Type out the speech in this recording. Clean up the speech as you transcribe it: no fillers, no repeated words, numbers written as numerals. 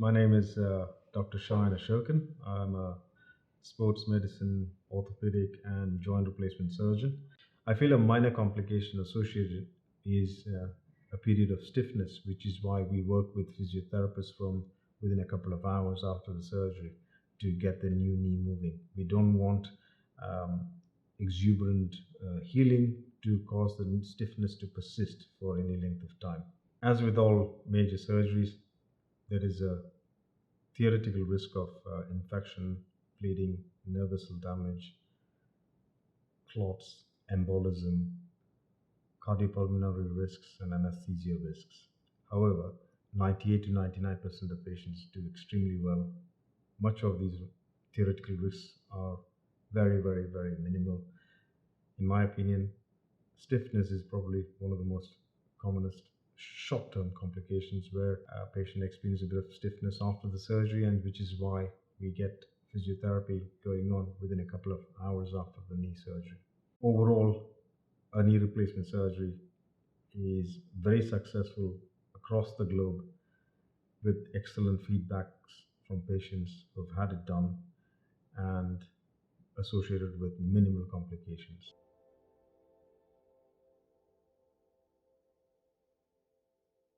My name is Dr. Shine Ashokan. I'm a sports medicine, orthopedic, and joint replacement surgeon. I feel a minor complication associated is a period of stiffness, which is why we work with physiotherapists from within a couple of hours after the surgery to get the new knee moving. We don't want um, exuberant healing to cause the stiffness to persist for any length of time. As with all major surgeries, there is a theoretical risk of infection, bleeding, nerve vessel damage, clots, embolism, cardiopulmonary risks, and anesthesia risks. However, 98 to 99% of patients do extremely well. Much of these theoretical risks are very, very, very minimal. In my opinion, stiffness is probably one of the most commonest short-term complications where a patient experiences a bit of stiffness after the surgery, and which is why we get physiotherapy going on within a couple of hours after the knee surgery. Overall, a knee replacement surgery is very successful across the globe with excellent feedbacks from patients who've had it done and associated with minimal complications.